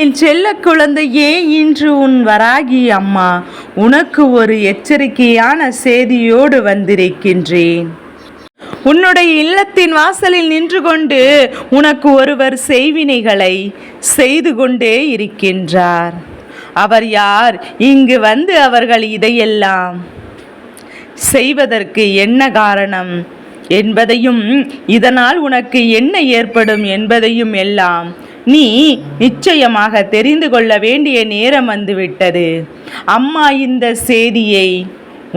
என் செல்ல குழந்தையே, இன்று உன் வராகி அம்மா உனக்கு ஒரு எச்சரிக்கையான செய்தியோடு வந்திருக்கின்றேன். உன்னுடைய இல்லத்தின் வாசலில் நின்று கொண்டு உனக்கு ஒருவர் செய்வினைகளை செய்து கொண்டே இருக்கின்றார். அவர் யார்? இங்கு வந்து அவர்கள் இதையெல்லாம் செய்வதற்கு என்ன காரணம் என்பதையும் இதனால் உனக்கு என்ன ஏற்படும் என்பதையும் எல்லாம் நீ நிச்சயமாக தெரிந்து கொள்ள வேண்டிய நேரம் வந்துவிட்டது. அம்மா இந்த செய்தியை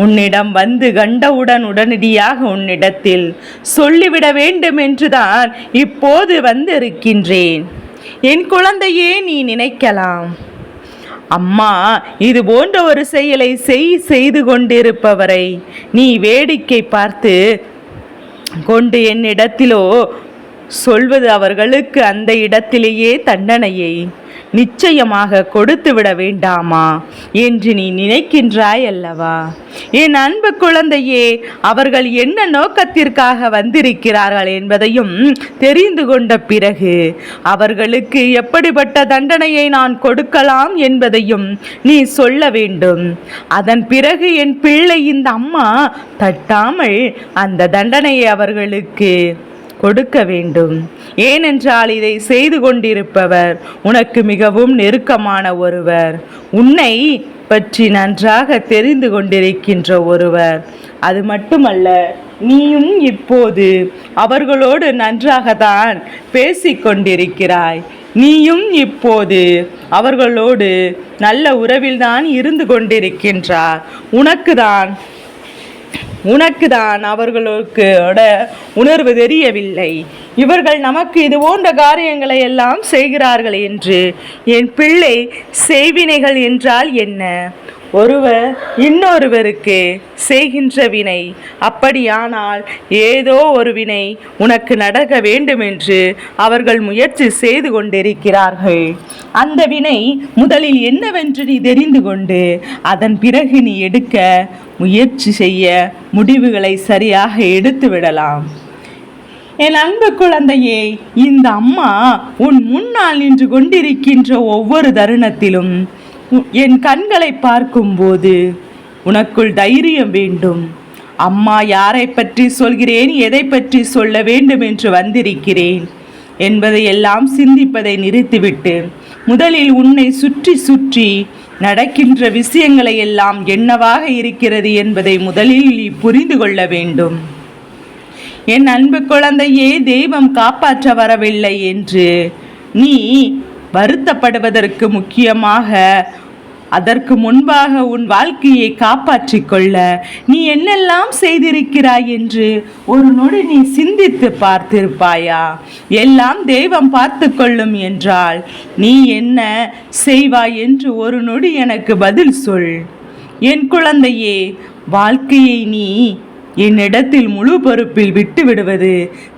உன்னிடம் வந்து கண்டவுடன் உடனடியாக உன்னிடத்தில் சொல்லிவிட வேண்டும் என்றுதான் இப்போது வந்திருக்கின்றேன். என் குழந்தையே, நீ நினைக்கலாம், அம்மா இது போன்ற ஒரு செயலை செய்து கொண்டிருப்பவரை நீ வேடிக்கை பார்த்து கொண்டு என்னிடத்திலோ சொல்வது அவர்களுக்கு அந்த இடத்திலேயே தண்டனையை நிச்சயமாக கொடுத்து விட வேண்டாமா என்று நீ நினைக்கின்றாய் அல்லவா? என் அன்பு குழந்தையே, அவர்கள் என்ன நோக்கத்திற்காக வந்திருக்கிறார்கள் என்பதையும் தெரிந்து கொண்ட பிறகு அவர்களுக்கு எப்படிப்பட்ட தண்டனையை நான் கொடுக்கலாம் என்பதையும் நீ சொல்ல வேண்டும். அதன் பிறகு என் பிள்ளை, இந்த அம்மா தட்டாமல் அந்த தண்டனையை அவர்களுக்கு கொடுக்க வேண்டும். ஏனென்றால் இதை செய்து கொண்டிருப்பவர் உனக்கு மிகவும் நெருக்கமான ஒருவர், உன்னை பற்றி நன்றாக தெரிந்து கொண்டிருக்கின்ற ஒருவர். அது மட்டுமல்ல, நீயும் இப்போது அவர்களோடு நன்றாகத்தான் பேசிக்கொண்டிருக்கிறாய். நீயும் இப்போது அவர்களோடு நல்ல உறவில்தான் இருந்து கொண்டிருக்கின்றார். உனக்கு தான் அவர்களுக்கு உணர்வு தெரியவில்லை. இவர்கள் நமக்கு இது போன்ற காரியங்களை எல்லாம் செய்கிறார்கள் என்று. என் பிள்ளை, செய்வினைகள் என்றால் என்ன? ஒருவர் இன்னொருவருக்கு செய்கின்ற வினை. அப்படியானால் ஏதோ ஒரு வினை உனக்கு நடக்க வேண்டும் என்று அவர்கள் முயற்சி செய்து கொண்டிருக்கிறார்கள். அந்த வினை முதலில் என்னவென்று நீ தெரிந்து கொண்டு அதன் பிறகு நீ எடுக்க முயற்சி செய்ய முடிவுகளை சரியாக எடுத்து விடலாம். என் அன்பு குழந்தையே, இந்த அம்மா உன் முன்னால் நின்று கொண்டிருக்கின்ற ஒவ்வொரு தருணத்திலும் என் கண்களை பார்க்கும்போது உனக்குள் தைரியம் வேண்டும். அம்மா யாரை பற்றி சொல்கிறேன், எதை பற்றி சொல்ல வேண்டும் என்று வந்திருக்கிறேன் என்பதை எல்லாம் சிந்திப்பதை நிறுத்திவிட்டு முதலில் உன்னை சுற்றி சுற்றி நடக்கின்ற விஷயங்களை எல்லாம் என்னவாக இருக்கிறது என்பதை முதலில் நீ புரிந்து கொள்ள வேண்டும். என் அன்பு குழந்தையே, தெய்வம் காப்பாற்ற வரவில்லை என்று நீ வருத்தப்படுவதற்கு முக்கியமாக அதற்கு முன்பாக உன் வாழ்க்கையை காப்பாற்றிக் கொள்ள நீ என்னெல்லாம் செய்திருக்கிறாய் என்று ஒரு நொடி நீ சிந்தித்து பார்த்திருப்பாயா? எல்லாம் தெய்வம் பார்த்து கொள்ளும் என்றால் நீ என்ன செய்வாய் என்று ஒரு நொடி எனக்கு பதில் சொல். என் குழந்தையே, வாழ்க்கையை நீ என்னிடத்தில் முழு பொறுப்பில் விட்டு விடுவது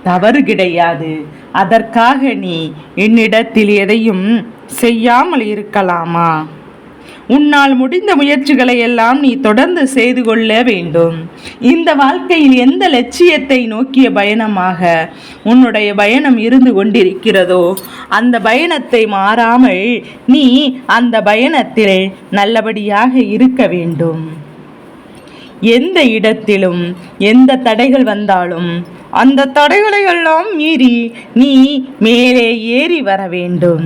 தவறு கிடையாது. அதற்காக நீ என்னிடத்தில் எதையும் செய்யாமல் இருக்கலாமா? உன்னால் முடிந்த முயற்சிகளை எல்லாம் நீ தொடர்ந்து செய்து கொள்ள வேண்டும். இந்த வாழ்க்கையில் எந்த லட்சியத்தை நோக்கிய பயணமாக உன்னுடைய பயணம் இருந்து கொண்டிருக்கிறதோ அந்த பயணத்தை மாறாமல் நீ அந்த பயணத்தில் நல்லபடியாக இருக்க வேண்டும். எந்த இடத்திலும் எந்த தடைகள் வந்தாலும் அந்த தடைகளை எல்லாம் மீறி நீ மேலே ஏறி வர வேண்டும்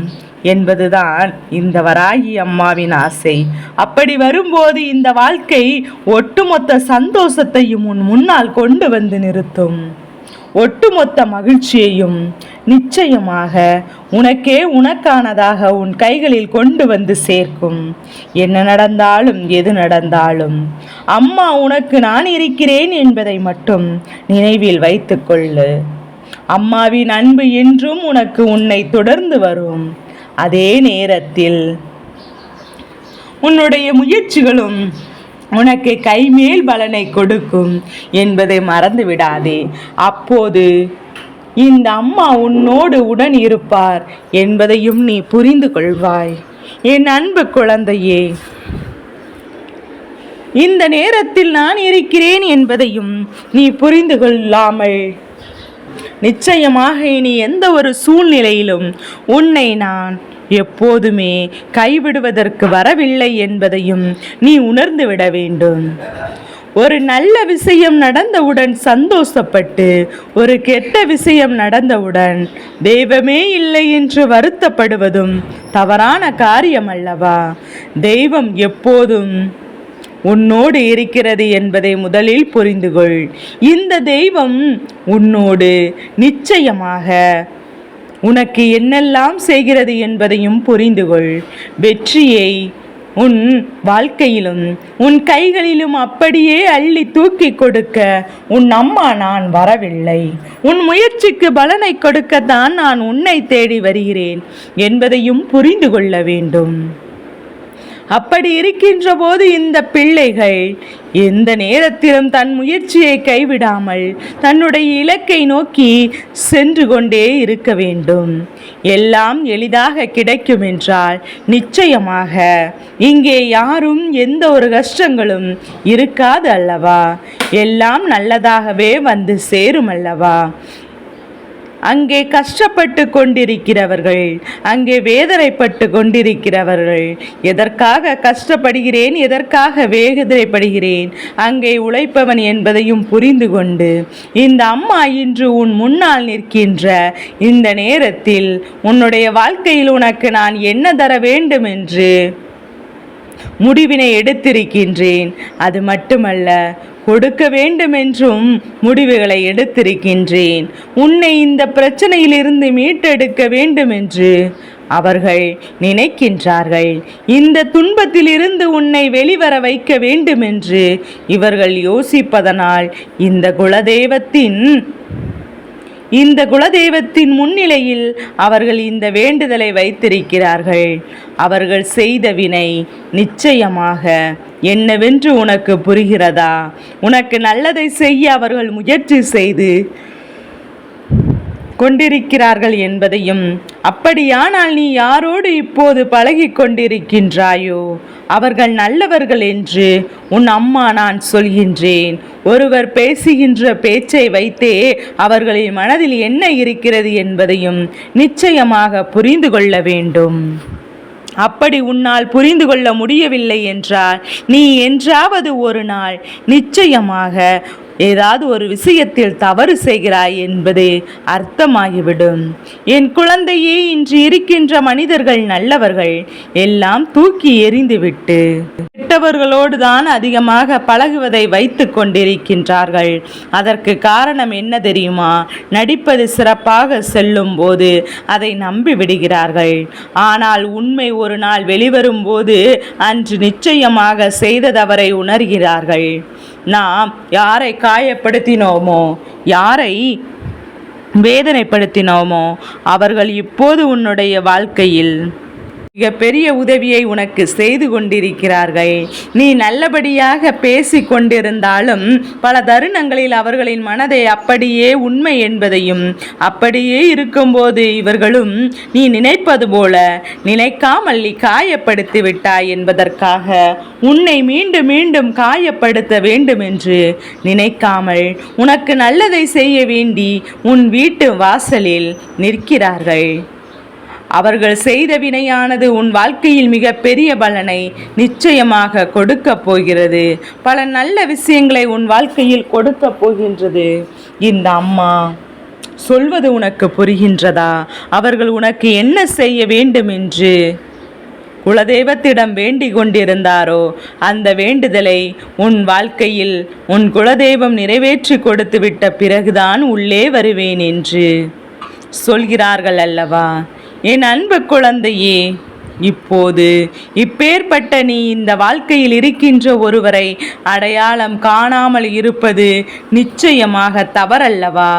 என்பதுதான் இந்த வராகி அம்மாவின் ஆசை. அப்படி வரும்போது இந்த வாழ்க்கை ஒட்டுமொத்த சந்தோஷத்தையும் உன் முன்னால் கொண்டு வந்து நிறுத்தும். ஒட்டுமொத்த மகிழ்ச்சியையும் நிச்சயமாக உனக்கானதாக உன் கைகளில் கொண்டு வந்து சேர்க்கும். என்ன நடந்தாலும் எது நடந்தாலும் அம்மா உனக்கு நான் இருக்கிறேன் என்பதை மட்டும் நினைவில் வைத்துக்கொள்ளு. அம்மாவின் அன்பு என்றும் உன்னை தொடர்ந்து வரும். அதே நேரத்தில் உன்னுடைய முயற்சிகளும் உனக்கு கைமேல் பலனை கொடுக்கும் என்பதை மறந்து விடாதே. அப்போது இந்த அம்மா உன்னோடு உடன் இருப்பார் என்பதையும் நீ புரிந்து கொள்வாய். என் அன்பு குழந்தையே, இந்த நேரத்தில் நான் இருக்கிறேன் என்பதையும் நீ புரிந்து கொள்ளாமல் நிச்சயமாக இனி எந்த ஒரு சூழ்நிலையிலும் உன்னை நான் எப்போதுமே கைவிடுவதற்கு வரவில்லை என்பதையும் நீ உணர்ந்து விட வேண்டும். ஒரு நல்ல விஷயம் நடந்தவுடன் சந்தோஷப்பட்டு, ஒரு கெட்ட விஷயம் நடந்தவுடன் தெய்வமே இல்லை என்று வருத்தப்படுவதும் தவறான காரியம் அல்லவா? தெய்வம் எப்போதும் உன்னோடு இருக்கிறது என்பதை முதலில் புரிந்து கொள். இந்த தெய்வம் உன்னோடு நிச்சயமாக உனக்கு என்னெல்லாம் செய்கிறது என்பதையும் புரிந்து கொள். வெற்றியை உன் வாழ்க்கையிலும் உன் கைகளிலும் அப்படியே அள்ளி தூக்கி கொடுக்க உன் அம்மா நான் வரவில்லை. உன் முயற்சிக்கு பலனை கொடுக்கத்தான் நான் உன்னை தேடி வருகிறேன் என்பதையும் புரிந்து கொள்ள வேண்டும். அப்படி இருக்கின்ற போது இந்த பிள்ளைகள் எந்த நேரத்திலும் தன் முயற்சியை கைவிடாமல் தன்னுடைய இலக்கை நோக்கி சென்று கொண்டே இருக்க வேண்டும். எல்லாம் எளிதாக கிடைக்கும் என்றால் நிச்சயமாக இங்கே யாரும் எந்த ஒரு கஷ்டங்களும் இருக்காது அல்லவா? எல்லாம் நல்லதாகவே வந்து சேரும் அல்லவா? அங்கே கஷ்டப்பட்டு கொண்டிருக்கிறவர்கள், அங்கே வேதனைப்பட்டு கொண்டிருக்கிறவர்கள், எதற்காக கஷ்டப்படுகிறேன், எதற்காக வேதனைப்படுகிறேன், அங்கே உழைப்பவன் என்பதையும் புரிந்து கொண்டு இந்த அம்மா இன்று உன் முன்னால் நிற்கின்ற இந்த நேரத்தில் உன்னுடைய வாழ்க்கையில் உனக்கு நான் என்ன தர வேண்டும் என்று முடிவினை எடுத்திருக்கின்றேன். அது மட்டுமல்ல, கொடுக்க வேண்டும் என்றும் முடிவுகளை எடுத்திருக்கின்றேன். உன்னை இந்த பிரச்சனையிலிருந்து மீட்டெடுக்க வேண்டும் என்று அவர்கள் நினைக்கின்றார்கள். இந்த துன்பத்திலிருந்து உன்னை வெளிவர வைக்க வேண்டும் என்று இவர்கள் யோசிப்பதனால் இந்த குலதெய்வத்தின் முன்னிலையில் அவர்கள் இந்த வேண்டுதலை வைத்திருக்கிறார்கள். அவர்கள் செய்த வினை நிச்சயமாக என்னவென்று உனக்கு புரிகிறதா? உனக்கு நல்லதை செய்ய அவர்கள் முயற்சி செய்து கொண்டிருக்கிறார்கள் என்பதையும், அப்படியானால் நீ யாரோடு இப்போது பழகி கொண்டிருக்கின்றாயோ அவர்கள் நல்லவர்கள் என்று உன் அம்மா நான் சொல்கின்றேன். ஒருவர் பேசுகின்ற பேச்சை வைத்தே அவர்களின் மனதில் என்ன இருக்கிறது என்பதையும் நிச்சயமாக புரிந்து கொள்ள வேண்டும். அப்படி உன்னால் புரிந்து கொள்ள முடியவில்லை என்றால் நீ என்றாவது ஒரு நாள் நிச்சயமாக ஏதாவது ஒரு விஷயத்தில் தவறு செய்கிறாய் என்பது அர்த்தமாகிவிடும். என் குழந்தையே, இன்று இருக்கின்ற மனிதர்கள் நல்லவர்கள் எல்லாம் தூக்கி எறிந்துவிட்டு கெட்டவர்களோடு தான் அதிகமாக பழகுவதை வைத்து கொண்டிருக்கின்றார்கள். அதற்கு காரணம் என்ன தெரியுமா? நடிப்பது சிறப்பாக செல்லும் போது அதை நம்பி விடுகிறார்கள். ஆனால் உண்மை ஒரு நாள் வெளிவரும் போது அன்று நிச்சயமாக செய்த தவறை உணர்கிறார்கள். நாம் யாரை காயப்படுத்தினோமோ, யாரை வேதனைப்படுத்தினோமோ அவர்கள் இப்போது உன்னுடைய வாழ்க்கையில் மிக பெரிய உதவியை உனக்கு செய்து கொண்டிருக்கிறார்கள். நீ நல்லபடியாக பேசி கொண்டிருந்தாலும் பல தருணங்களில் அவர்களின் மனதை அப்படியே உண்மை என்பதையும், அப்படியே இருக்கும்போது இவர்களும் நீ நினைப்பது போல நினைக்காமல் நீ காயப்படுத்தி விட்டாய் என்பதற்காக உன்னை மீண்டும் மீண்டும் காயப்படுத்த வேண்டும் என்று நினைக்காமல் உனக்கு நல்லதை செய்ய வேண்டி உன் வீட்டு வாசலில் நிற்கிறார்கள். அவர்கள் செய்த வினையானது உன் வாழ்க்கையில் மிக பெரிய பலனை நிச்சயமாக கொடுக்க போகிறது. பல நல்ல விஷயங்களை உன் வாழ்க்கையில் கொடுக்க போகின்றது. இந்த அம்மா சொல்வது உனக்கு புரிகின்றதா? அவர்கள் உனக்கு என்ன செய்ய வேண்டும் என்று குலதெய்வத்திடம் வேண்டிக் கொண்டிருந்தாரோ அந்த வேண்டுதலை உன் வாழ்க்கையில் உன் குலதெய்வம் நிறைவேற்றி கொடுத்து விட்ட பிறகுதான் உள்ளே வருவேன் என்று சொல்கிறார்கள் அல்லவா? என் அன்பு குழந்தையே, இப்போது இப்பேற்பட்ட நீ இந்த வாழ்க்கையில் இருக்கின்ற ஒருவரை அடையாளம் காணாமல் இருப்பது நிச்சயமாக தவறல்லவா?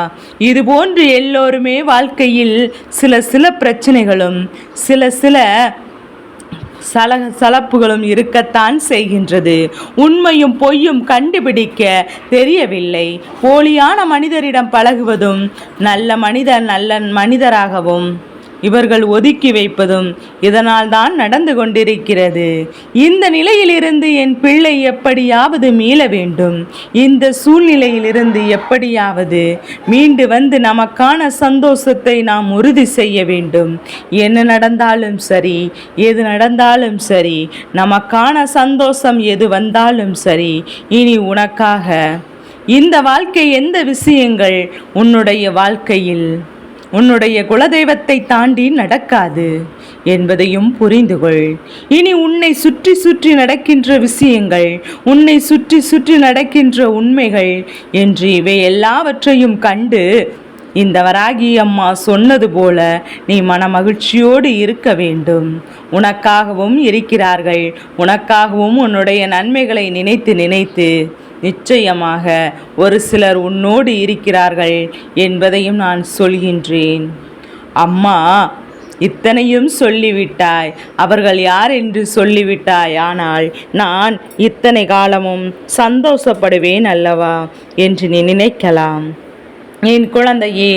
இதுபோன்று எல்லோருமே வாழ்க்கையில் சில பிரச்சனைகளும் சில சலப்புகளும் இருக்கத்தான் செய்கின்றது. உண்மையும் பொய்யும் கண்டுபிடிக்க தெரியவில்லை. போலியான மனிதரிடம் பழகுவதும் நல்ல மனிதராகவும் இவர்கள் ஒதுக்கி வைப்பதும் இதனால் தான் நடந்து கொண்டிருக்கிறது. இந்த நிலையிலிருந்து என் பிள்ளை எப்படியாவது மீள வேண்டும். இந்த சூழ்நிலையிலிருந்து எப்படியாவது மீண்டு வந்து நமக்கான சந்தோஷத்தை நாம் உறுதி செய்ய வேண்டும். என்ன நடந்தாலும் சரி, எது நடந்தாலும் சரி, நமக்கான சந்தோஷம் எது வந்தாலும் சரி, இனி உனக்காக இந்த வாழ்க்கை எந்த விஷயங்கள் உன்னுடைய வாழ்க்கையில் உன்னுடைய குலதெய்வத்தை தாண்டி நடக்காது என்பதையும் புரிந்து கொள். இனி உன்னை சுற்றி சுற்றி நடக்கின்ற விஷயங்கள், உன்னை சுற்றி சுற்றி நடக்கின்ற உண்மைகள் என்று இவை எல்லாவற்றையும் கண்டு இந்த வராகி அம்மா சொன்னது போல நீ மனமகிழ்ச்சியோடு இருக்க வேண்டும். உனக்காகவும் இருக்கிறார்கள். உனக்காகவும் உன்னுடைய நன்மைகளை நினைத்து நினைத்து நிச்சயமாக ஒரு சிலர் உன்னோடு இருக்கிறார்கள் என்பதையும் நான் சொல்கின்றேன். அம்மா, இத்தனையும் சொல்லிவிட்டாய், அவர்கள் யார் என்று சொல்லிவிட்டாய். ஆனால் நான் இத்தனை காலமும் சந்தோஷப்படுவேன் அல்லவா என்று நீ நினைக்கலாம். என் குழந்தையே,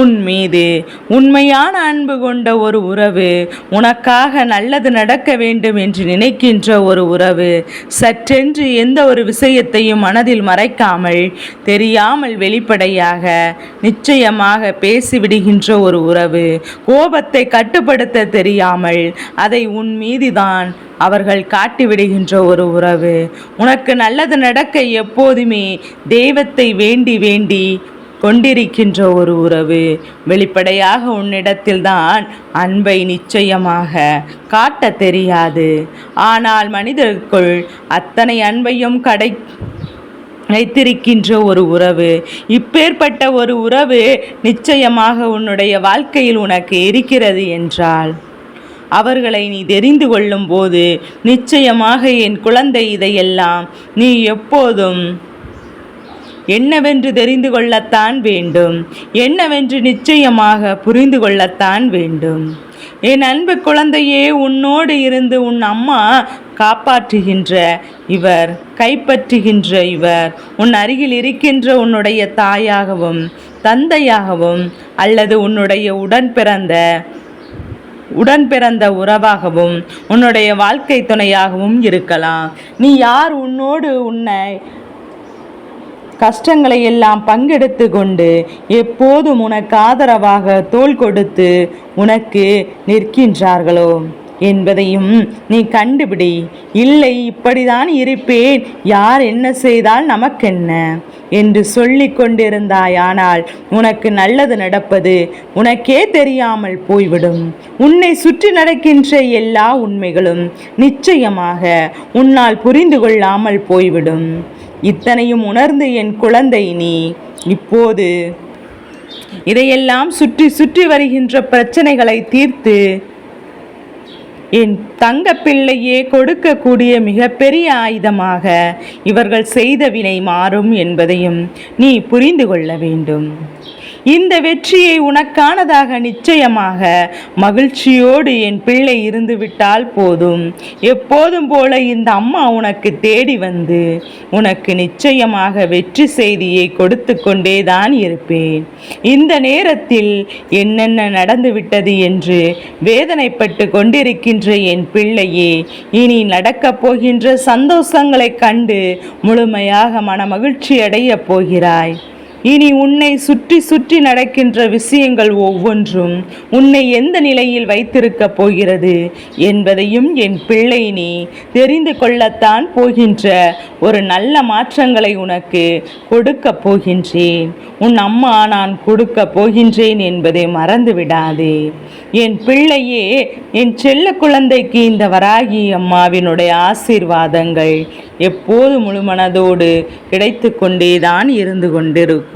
உன் மீது உண்மையான அன்பு கொண்ட ஒரு உறவு, உனக்காக நல்லது நடக்க வேண்டும் என்று நினைக்கின்ற ஒரு உறவு, சற்றென்று எந்த ஒரு விஷயத்தையும் மனதில் மறைக்காமல் தெரியாமல் வெளிப்படையாக நிச்சயமாக பேசிவிடுகின்ற ஒரு உறவு, கோபத்தை கட்டுப்படுத்த தெரியாமல் அதை உன் மீதுதான் அவர்கள் காட்டிவிடுகின்ற ஒரு உறவு, உனக்கு நல்லது நடக்க எப்போதுமே தெய்வத்தை வேண்டி வேண்டி கொண்டிருக்கின்ற ஒரு உறவு, வெளிப்படையாக உன்னிடத்தில்தான் அன்பை நிச்சயமாக காட்ட தெரியாது. ஆனால் மனிதருக்குள் அத்தனை அன்பையும் வைத்திருக்கின்ற ஒரு உறவு, இப்பேற்பட்ட ஒரு உறவு நிச்சயமாக உன்னுடைய வாழ்க்கையில் உனக்கு இருக்கிறது என்றால் அவர்களை நீ தெரிந்து கொள்ளும் போது நிச்சயமாக என் குழந்தை இதையெல்லாம் நீ எப்போதும் என்னவென்று தெரிந்து கொள்ளத்தான் வேண்டும், என்னவென்று நிச்சயமாக புரிந்து கொள்ளத்தான் வேண்டும். என் அன்பு குழந்தையே, உன்னோடு இருந்து உன் அம்மா காப்பாற்றுகின்ற இவர், கைப்பற்றுகின்ற இவர், உன் அருகில் இருக்கின்ற உன்னுடைய தாயாகவும் தந்தையாகவும் அல்லது உன்னுடைய உடன் பிறந்த உறவாகவும் உன்னுடைய வாழ்க்கை துணையாகவும் இருக்கலாம். நீ யார் உன்னோடு உன்னை கஷ்டங்களை எல்லாம் பங்கெடுத்து கொண்டு எப்போதும் உனக்கு ஆதரவாக தோள் கொடுத்து உனக்கு நிற்கின்றார்களோ என்பதையும் நீ கண்டுபிடி. இல்லை, இப்படிதான் இருப்பேன், யார் என்ன செய்தால் நமக்கென்ன என்று சொல்லி கொண்டிருந்தாய். ஆனால் உனக்கு நல்லது நடப்பது உனக்கே தெரியாமல் போய்விடும். உன்னை சுற்றி நடக்கின்ற எல்லா உண்மைகளும் நிச்சயமாக உன்னால் புரிந்து கொள்ளாமல் போய்விடும். இத்தனையும் உணர்ந்து என் குழந்தை, நீ இப்போது இதையெல்லாம் சுற்றி சுற்றி வருகின்ற பிரச்சனைகளை தீர்த்து என் தங்க பிள்ளையே கொடுக்கக்கூடிய மிகப்பெரிய ஆயுதமாக இவர்கள் செய்த வினை மாறும் என்பதையும் நீ புரிந்து கொள்ள வேண்டும். இந்த வெற்றியை உனக்கானதாக நிச்சயமாக மகிழ்ச்சியோடு என் பிள்ளை இருந்து விட்டால் போதும். எப்போதும் போல இந்த அம்மா உனக்கு தேடி வந்து உனக்கு நிச்சயமாக வெற்றி செய்தியை கொடுத்து கொண்டேதான் இருப்பேன். இந்த நேரத்தில் என்னென்ன நடந்துவிட்டது என்று வேதனைப்பட்டு கொண்டிருக்கின்ற என் பிள்ளையே, இனி நடக்கப் போகின்ற சந்தோஷங்களை கண்டு முழுமையாக மனமகிழ்ச்சி அடையப் போகிறாய். இனி உன்னை சுற்றி சுற்றி நடக்கின்ற விஷயங்கள் ஒவ்வொன்றும் உன்னை எந்த நிலையில் வைத்திருக்கப் போகிறது என்பதையும் என் பிள்ளை நீ தெரிந்து கொள்ளத்தான் போகின்ற ஒரு நல்ல மாற்றங்களை உனக்கு கொடுக்க போகின்றேன். உன் அம்மா நான் கொடுக்க போகின்றேன் என்பதை மறந்து விடாதே. என் பிள்ளையே, என் செல்ல குழந்தைக்கு இந்த வராகி அம்மாவினுடைய ஆசீர்வாதங்கள் எப்போது முழுமனதோடு கிடைத்து கொண்டேதான் இருந்து கொண்டிருக்கும்.